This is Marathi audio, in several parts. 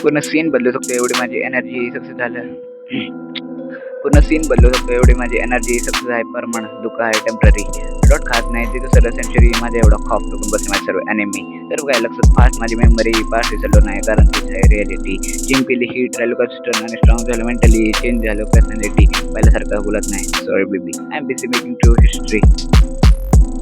पूर्ण सीन बदलू शकतो एवढी माझी एनर्जी सक्सेस झालं. पूर्ण सीन बदलू शकतो एवढी माझी एनर्जी सक्सेस आहे. परमनंट दुःख आहे टेम्पररी. डॉट खात नाही तिथं सर्व सेंचुरी माझ्या एवढा खॉप टोकून बसले माझे सर्व एनिमी. तर काय लक्षात फास्ट माझी मेमरी फास्ट विसरलो नाही कारण तीच आहे रिॲलिटी. जिम केली हिट राहिलो कन्सिस्टंट आणि स्ट्रॉंग झालं मेंटली. चेंज झालो पर्सनॅलिटी. पहिल्यासारखं बोलत नाही sorry baby I am busy making true history.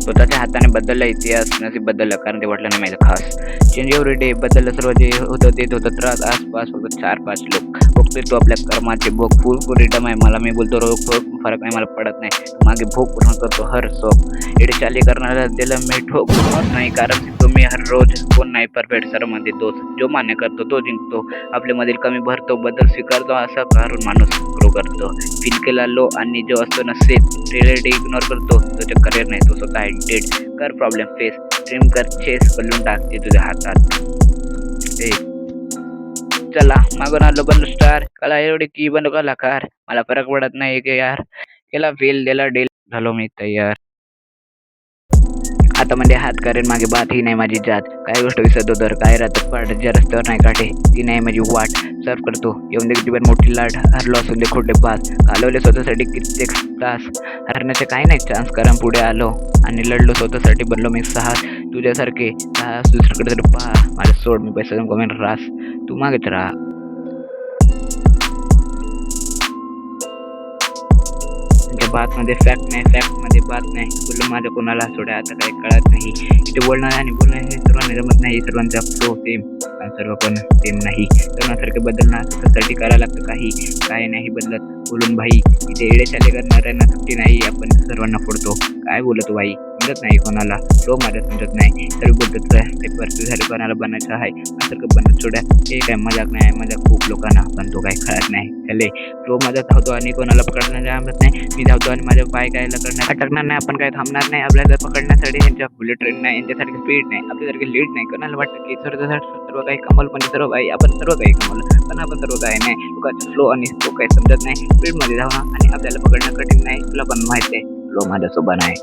स्वतःच्या हाताने बदलला इतिहास नसीब बदललं कारण ते वाटलं नाही माझं खास. चेंज एव्हरी डे बदललं सर्व जे होतं देत होतं त्रास आसपास फक्त 4-5 लोक. बघतोय तो आपल्या कर्माचे भोग फुल फ्रीडम आहे मला मी बोलतो रोग फरक नाही मला पडत नाही मागे भोग पूर्ण करतो हर शौक. एडी चाली करणारा दिलं मी ठोक नाही कारण तुम्ही हर रोज कोण नाही परफेक्ट सर्वांमध्ये दोष जो मान्य करतो तो जिंकतो. आपल्यामधील कमी भरतो बदल स्वीकारतो असा कारून माणूस ग्रो करतो. फील केला लो आणि जो असतो नसेल रिॲलिटी इग्नोर करतो तो करिअर नाही तो स्वतः डेड. कर प्रॉब्लेम फेस ड्रीम कर चेस बलून टाकते तुझ्या हातात. चला मागून आलो बनलो स्टार कला एवढी की बनलो कलाकार मला फरक पडत नाही की यार केला फील दिला डील झालो मी तयार. आता म्हणजे हात करेन मागे बात ही नाही माझी जात. काय गोष्ट विसरतो तर काय राहतं पाठ ज्या रस्त्यावर नाही काढे ती नाही माझी वाट. सर्व करतो येऊन दे किती मोठी लाट हरलो असून दे खोटे पास घालवले स्वतःसाठी कित्येक तास. हरण्याचे काही नाही चान्स कारण पुढे आलो आणि लढलो स्वतःसाठी बनलो मी साहस. तुझ्यासारखे साहस दुसरीकडे तर पहा माझ्या सोड मी पैसा कमेन रास तू मागेच राहा. बातमध्ये फॅक्ट नाही फॅक्टमध्ये बात नाही बोललं माझं कोणाला सोड्या आता काही कळत नाही. इथे बोलणं आणि बोलणं हे सर्वांना जमत नाही. सर्वांचा फ्लो सेम सर्व पण सेम नाही. सर्वांसारखे बदलणं स्वतःसाठी करायला लागतं काही काय नाही बदलत बोलून भाई. इथे एडेचाले करणाऱ्यांना सुट्टी नाही आपण सर्वांना फोडतो. काय बोलतो भाई समजत नाही कोणाला फ्लो माझ्या समजत नाही तरी बोलतच ते परत झाले कोणाला बनायचं आहे असं बनत सोड्या हे काय मजाक नाही मजाक खूप लोकांना पण तो काही कळत नाही. चले फ्लो माझा धावतो आणि कोणाला पकडणं जमत नाही. मी धावतो आणि माझ्या पाय काय करणार अटकणार नाही आपण काय थांबणार नाही. आपल्याला पकडण्यासाठी यांच्या बुलेट ट्रेन नाही यांच्यासारखी स्पीड नाही आपल्यासारखी लीड नाही. कोणाला वाटतं की सर्व काही कमल म्हणजे सर्व काही आपण सर्व काही कमल पण आपण सर्व काही नाही. लोकांचा फ्लो आणि तो काही समजत नाही. स्पीडमध्ये धावणं आणि आपल्याला पकडणं कठीण नाही तुला पण माहिती आहे फ्लो माझ्यासोबत आहे.